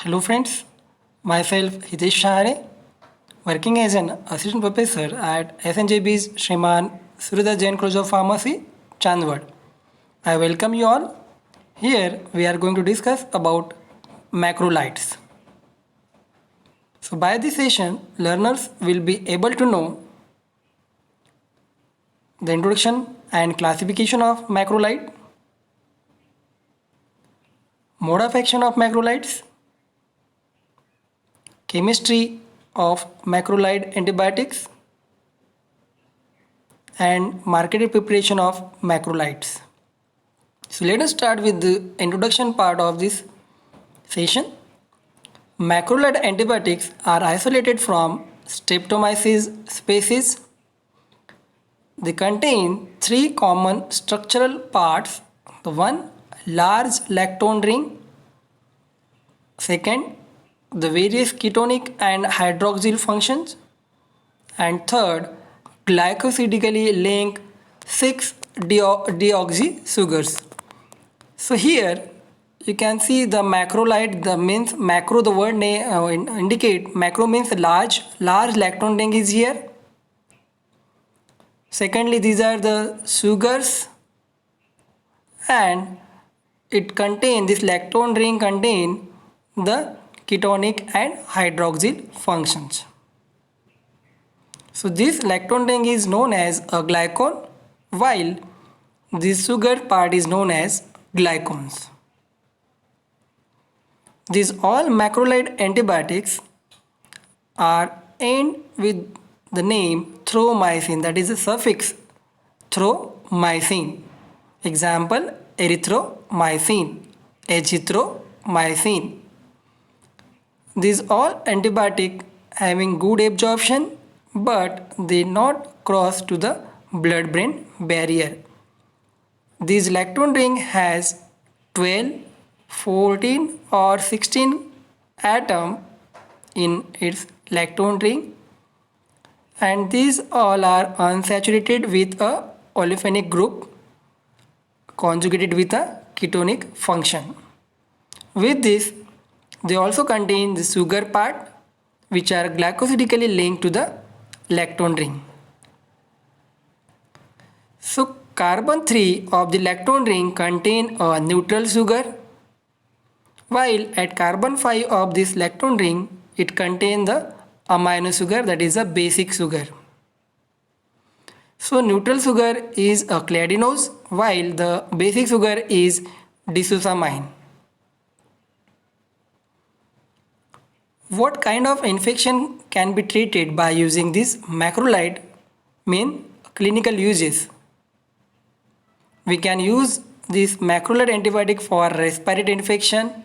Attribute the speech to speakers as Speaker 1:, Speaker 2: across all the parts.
Speaker 1: Hello friends, myself Hitesh Shahare, working as an assistant professor at SNJB's Shriman Surya Jain College of Pharmacy, Chandwad. I welcome you all. Here we are going to discuss about macrolides. So by this session, learners will be able to know the introduction and classification of macrolide, mode of action of macrolides, chemistry of macrolide antibiotics, and marketed preparation of macrolides. So let us start with the introduction part of this session. Macrolide antibiotics are isolated from Streptomyces species. They contain three common structural parts. The one, large lactone ring. Second, the various ketonic and hydroxyl functions. And third, glycosidically linked 6-deoxy sugars. So here you can see the macrolide, the means macro, the word indicate macro means large lactone ring is here. Secondly, these are the sugars, and it contain, this lactone ring contain the ketonic and hydroxyl functions. So this lactone ring is known as a glycone, while this sugar part is known as glycons. These all macrolide antibiotics are end with the name thromycin, that is the suffix thromycin. Example, erythromycin, azithromycin. These all antibiotic having good absorption, but they not cross to the blood-brain barrier. This lactone ring has 12, 14 or 16 atom in its lactone ring, and these all are unsaturated with a olefinic group conjugated with a ketonic function. With this, they also contain the sugar part, which are glycosidically linked to the lactone ring. So carbon 3 of the lactone ring contain a neutral sugar, while at carbon 5 of this lactone ring it contains the amino sugar, that is a basic sugar. So neutral sugar is a cladinose, while the basic sugar is disosamine. What kind of infection can be treated by using this macrolide? Mean clinical uses. We can use this macrolide antibiotic for respiratory infection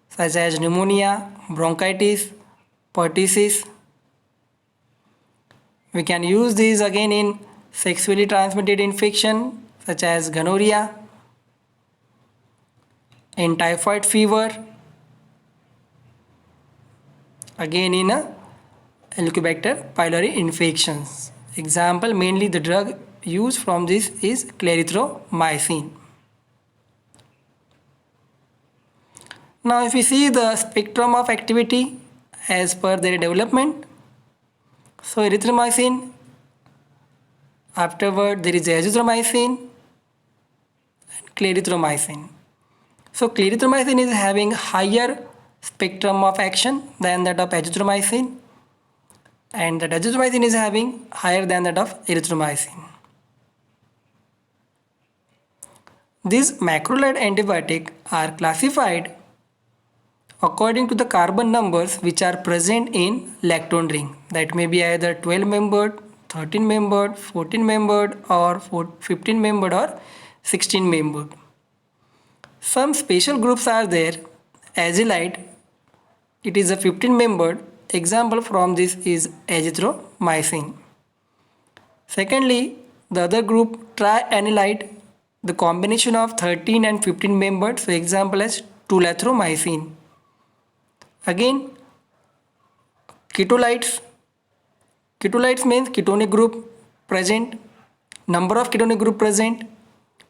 Speaker 1: such as pneumonia, bronchitis, pertussis. We can use these again in sexually transmitted infection such as gonorrhea, in typhoid fever, again in a Helicobacter pylori infections. Example, mainly the drug used from this is clarithromycin. Now if we see the spectrum of activity as per their development, so erythromycin, afterward there is azithromycin and clarithromycin. So clarithromycin is having higher spectrum of action than that of azithromycin, and that azithromycin is having higher than that of erythromycin. These macrolide antibiotics are classified according to the carbon numbers which are present in lactone ring. That may be either 12 membered, 13 membered, 14 membered, or 15 membered or 16 membered. Some special groups are there. Azilide, it is a 15 membered. Example from this is azithromycin. Secondly, the other group, trianilide, the combination of 13 and 15 membered. So example is tulathromycin. Again, ketolides. Ketolides means ketonic group present, number of ketonic group present,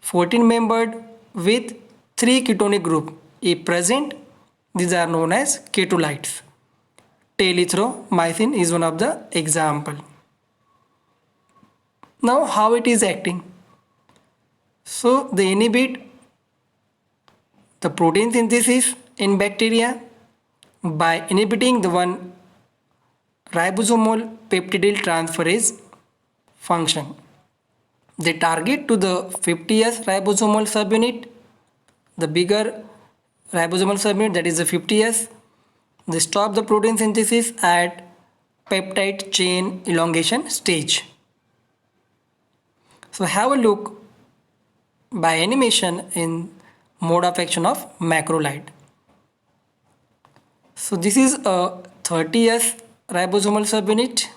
Speaker 1: 14 membered with 3 ketonic group, A present These are known as ketolites. Telithromycin is one of the example. Now how it is acting? So they inhibit the protein synthesis in bacteria by inhibiting the one ribosomal peptidyl transferase function. They target to the 50S ribosomal subunit, the bigger ribosomal subunit, that is the 50S. They stop the protein synthesis at peptide chain elongation stage. So have a look by animation in mode of action of macrolide. So this is a 30S ribosomal subunit.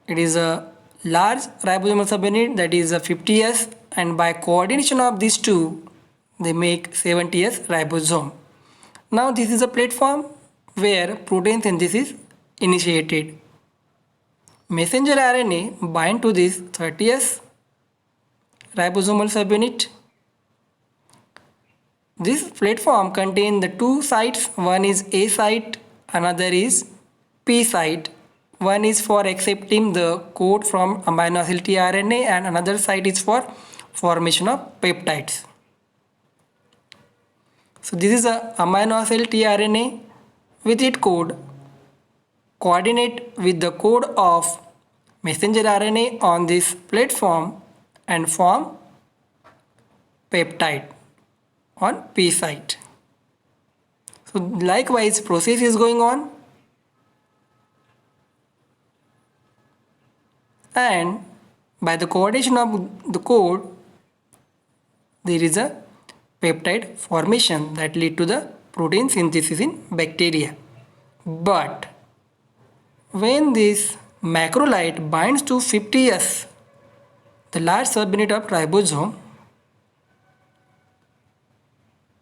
Speaker 1: It is a large ribosomal subunit, that is a 50S, and by coordination of these two they make 70S ribosome. Now this is a platform where protein synthesis initiated. Messenger RNA bind to this 30S ribosomal subunit. This platform contains the two sites. One is A site, another is P site. One is for accepting the code from amino acid tRNA and another site is for formation of peptides. So this is a amino acid tRNA with its code coordinate with the code of messenger RNA on this platform and form peptide on P site. So likewise process is going on, and by the coordination of the code there is a peptide formation that lead to the protein synthesis in bacteria. But when this macrolide binds to 50S, the large subunit of ribosome,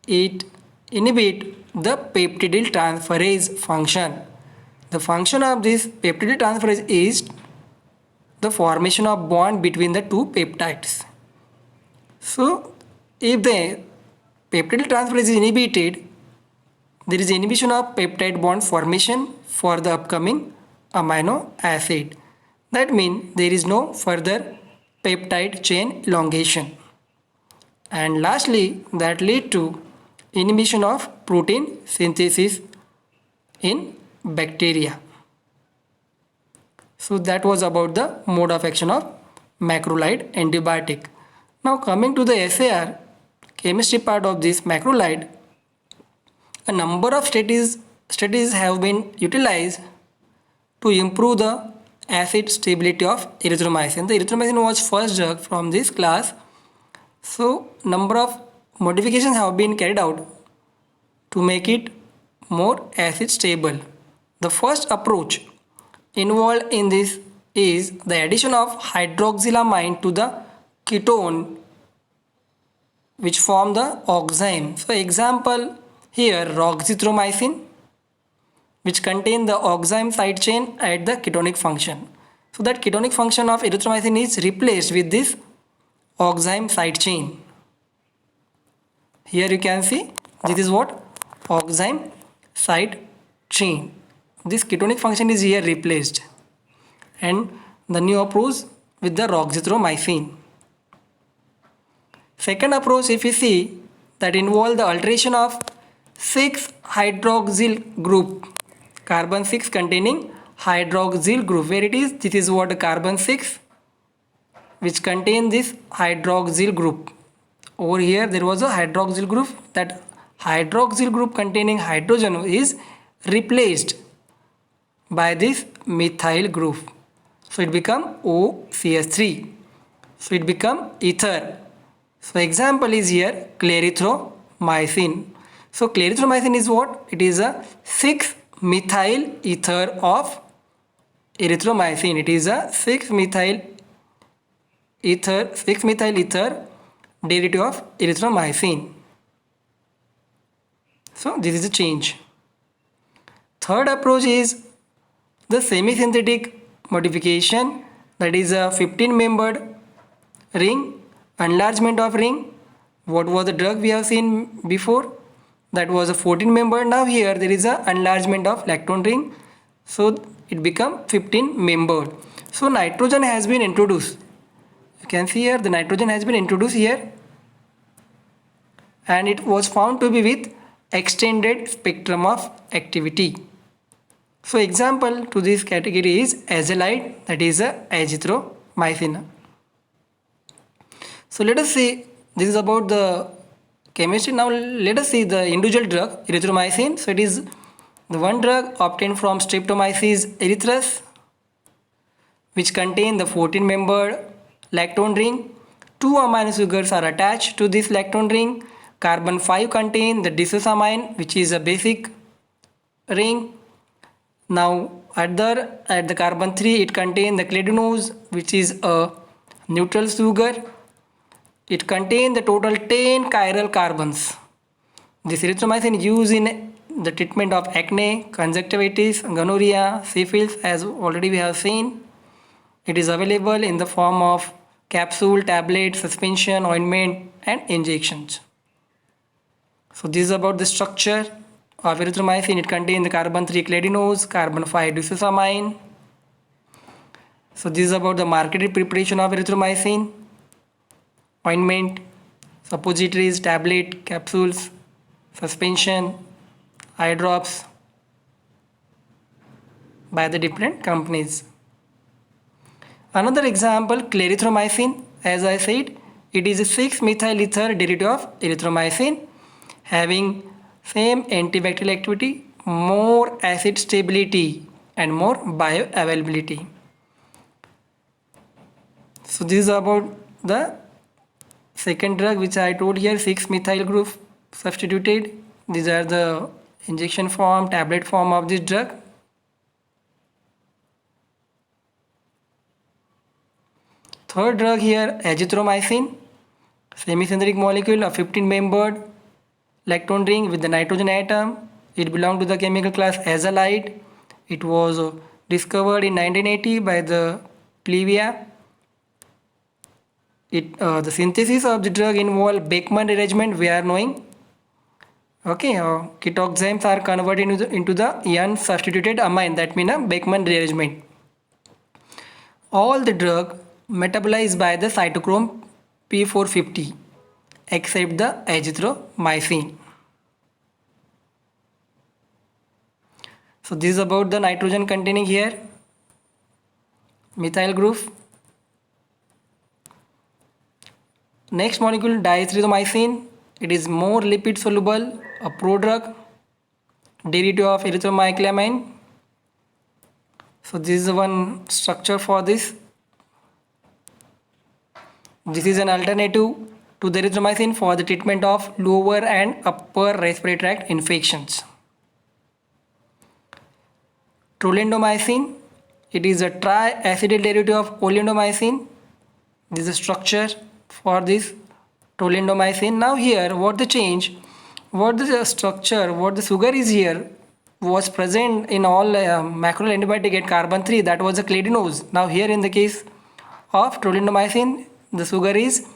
Speaker 1: it inhibits the peptidyl transferase function. The function of this peptidyl transferase is the formation of bond between the two peptides. So if the peptidyl transferase is inhibited, there is inhibition of peptide bond formation for the upcoming amino acid. That means there is no further peptide chain elongation. And lastly, that lead to inhibition of protein synthesis in bacteria. So that was about the mode of action of macrolide antibiotic. Now coming to the SAR, chemistry part of this macrolide, a number of studies have been utilized to improve the acid stability of erythromycin. The erythromycin was first drug from this class. So number of modifications have been carried out to make it more acid stable. The first approach involved in this is the addition of hydroxylamine to the ketone which form the oxime. So example here roxithromycin, which contain the oxime side chain at the ketonic function. So that ketonic function of erythromycin is replaced with this oxime side chain. Here you can see this is what oxime side chain. This ketonic function is here replaced, and the new approach with the roxithromycin. Second approach, if you see, that involve the alteration of 6 hydroxyl group, carbon 6 containing hydroxyl group. Where it is, this is what carbon 6 which contain this hydroxyl group. Over here there was a hydroxyl group. That hydroxyl group containing hydrogen is replaced by this methyl group. So it become OCH3. So it become ether. So example is here clarithromycin. So clarithromycin is what? It is a 6-methyl ether of erythromycin. It is a 6-methyl ether derivative of erythromycin. So this is a change. Third approach is the semi-synthetic modification, that is a 15-membered ring, enlargement of ring What was the drug we have seen before? That was a 14 member. Now here there is a enlargement of lactone ring. So it become 15 membered. So nitrogen has been introduced. You can see here the nitrogen has been introduced here, and it was found to be with extended spectrum of activity. So example to this category is azellide, that is a azithromycin. So let us see, this is about the chemistry. Now let us see the individual drug erythromycin. So it is the one drug obtained from Streptomyces erythraeus, which contain the 14 membered lactone ring. Two amino sugars are attached to this lactone ring. Carbon 5 contain the disosamine, which is a basic ring. Now at the carbon 3 it contains the cladinos, which is a neutral sugar. It contains the total 10 chiral carbons. This erythromycin used in the treatment of acne, conjunctivitis, gonorrhea, syphilis, as already we have seen. It is available in the form of capsule, tablet, suspension, ointment and injections. So this is about the structure of erythromycin. It contains the carbon 3 cladinos, carbon 5 disosamine. So this is about the marketed preparation of erythromycin. Ointment, suppositories, tablet, capsules, suspension, eye drops by the different companies. Another example, clarithromycin. As I said, it is a 6-methyl ether derivative of erythromycin, having same antibacterial activity, more acid stability and more bioavailability. So this is about the second drug which I told here, 6-methyl group substituted. These are the injection form, tablet form of this drug. Third drug here, azithromycin, semisynthetic molecule of 15 membered lactone ring with the nitrogen atom. It belongs to the chemical class azellide. It was discovered in 1980 by the Plevia. The synthesis of the drug involved Beckmann rearrangement, we are knowing. Okay, ketoxames are converted into the N-substituted amine, that means a Beckmann rearrangement. All the drug metabolized by the cytochrome P450 except the azithromycin. So this is about the nitrogen containing here methyl group. Next molecule, diazithromycin. It is more lipid soluble, a prodrug, derivative of erythromyclamine. So this is one structure for this. This is an alternative to the erythromycin for the treatment of lower and upper respiratory tract infections. Trolendomycin. It is a triacetyl derivative of oleandomycin. This is a structure for this trolendomycin. Now here what the change, what the structure, what the sugar is here was present in all macrolide antibiotic at carbon 3, that was a cladinos. Now here in the case of trolendomycin, the sugar is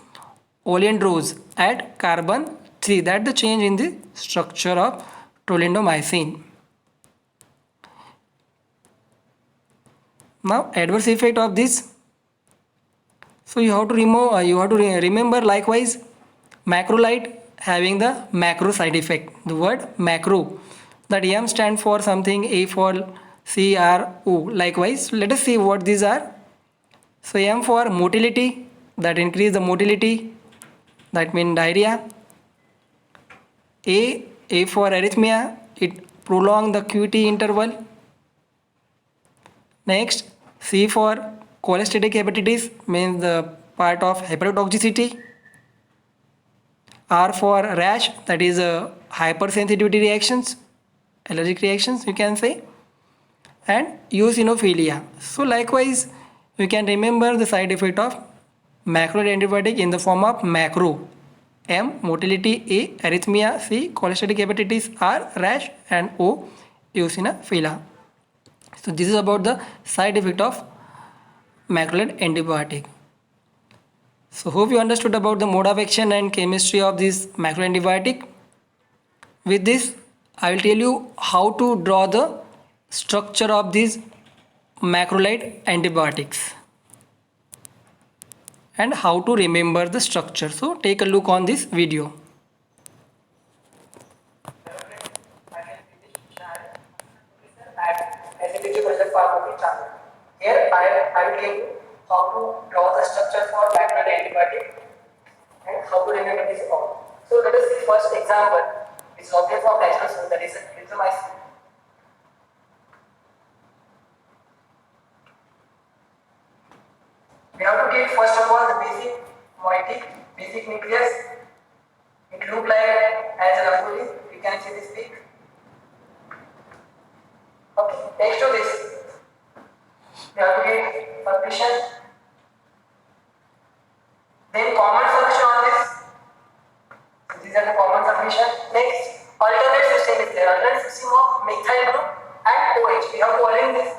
Speaker 1: oleandrose at carbon 3. That the change in the structure of trolendomycin. Now adverse effect of this. So you have to remember likewise macrolide having the macro side effect. The word macro, that M stand for something, A for CRO. Likewise, let us see what these are. So M for motility, that increase the motility, that means diarrhea. A for arrhythmia, it prolong the QT interval. Next, C for cholestatic hepatitis, means the part of hepatotoxicity. R for rash, that is hypersensitivity reactions, allergic reactions you can say. And eosinophilia. So likewise you can remember the side effect of macrolide antibiotic in the form of macro. M motility, A arrhythmia, C cholestatic hepatitis, R rash, and O eosinophilia. So this is about the side effect of macrolide antibiotic. So hope you understood about the mode of action and chemistry of this macrolide antibiotic. With this, I will tell you how to draw the structure of these macrolide antibiotics and how to remember the structure. So take a look on this video. Here I will tell you how to draw the structure for macrolide antibiotic and how to remember this all. So let us see first example. It's obtained from natural source, that is erythromycin. We have to take first of all the basic moiety, basic nucleus. It look like as a rangoli. You can see this peak. Okay. Next to this, we have to get submission. Then common solution on this. So these are the common submission. Next, alternate system is there. Alternate system of methyl group and OH. We have to arrange this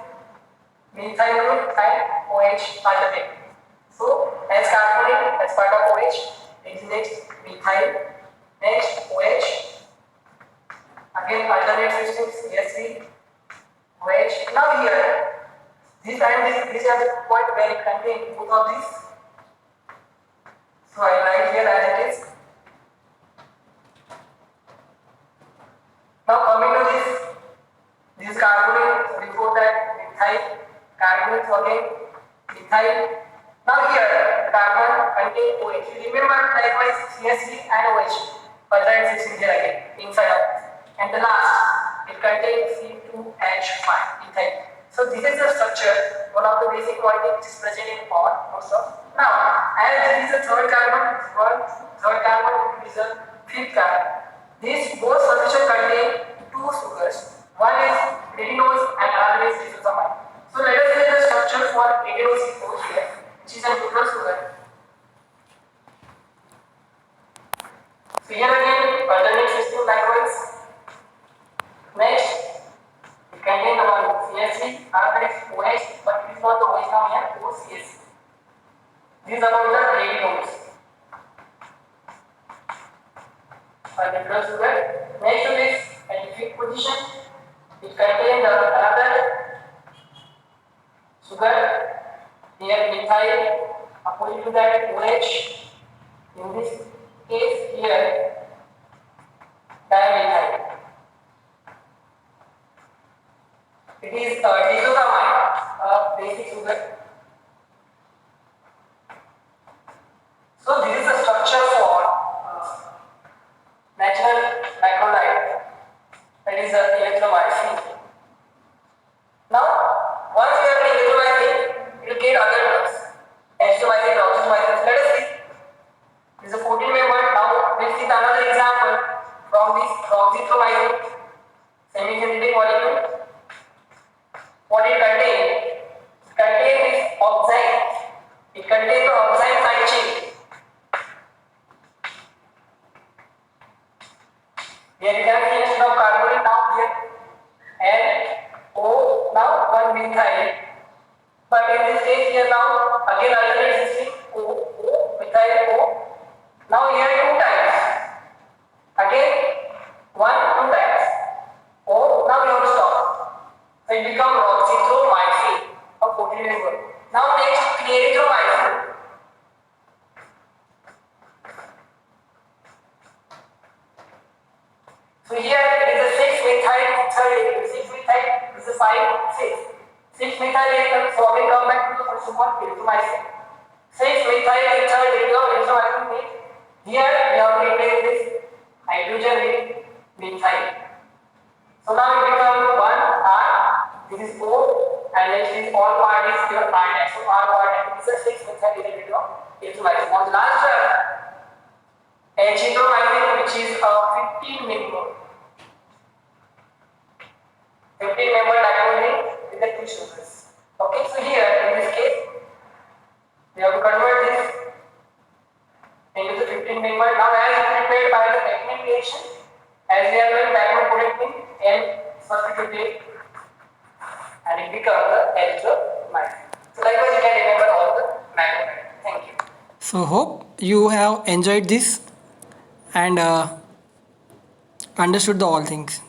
Speaker 1: methyl group and OH alternate. So as carbonyl as part of OH, it is next methyl, next OH. Again alternate systems CSC, OH. Now here, these are the point where it contains both of these. So I write here as it is. Now coming to this is carbonyl. So before that methyl, carbonyl, so again methyl. Now here carbon contains OH. You remember likewise CSC and OH. Alternate system here again inside of this. And the last, it contains C2H5 ethyl. So this is the structure, one of the basic moiety which is present in all most of. Now, as there is a third carbon, is a fifth carbon. These both solutions contain two sugars. One is retinose and another is disulfamide. So let us see the structure for retinose here, which is a neutral sugar. So here again, alternate system likewise. Next, it contains the one CSC, another is OH, but it is not the OH now here, OCSC. This is about the retinose. A neutral sugar. Next to this, at the fifth position, it contains another sugar. Here methyl, opposite to that OH. In this case here, dimethyl. It is disulfamide, a basic sugar. So this is the structure for natural macrolide, that is erythromycin. Now, once we have erythromycin, you will get other drugs. Azithromycin, roxithromycin. Let us see. This is a 14 member. Now, we'll see another example from this roxithromycin, semi-synthetic molecule. What it contains? It contains this oxide. It contains the oxide side chain. Here you can see instead of carbonyl now here and O now one methyl. But in this case here now again alternate system O methyl O. Now here two times. Again two times. O now you have to stop. So it becomes roxithromycin of 14 member. Now next erythromycin. So here it is a 6-methyl, 6-methyl, this is 5, 6. 6-methyl ethyl, so again come back to the first one, erythromycin. 6-methyl ethyl, erythromycin means here we have to replace this hydrogen with methyl. So now it becomes 1 R, this is O, and next is all part is your R dash. So R part is a 6-methyl erythromycin. Now the last drug, azithromycin, which is a 15 member. 15 member diamond with the two sugars. Okay, so here in this case, we have to convert this into the 15 member. Now, as prepared by the Beckmann reaction, as we are doing Beckmann product in N substituted and it becomes the erythromycin. So, likewise, you can remember all the macromolecules. Thank you. So hope you have enjoyed this and understood the all things.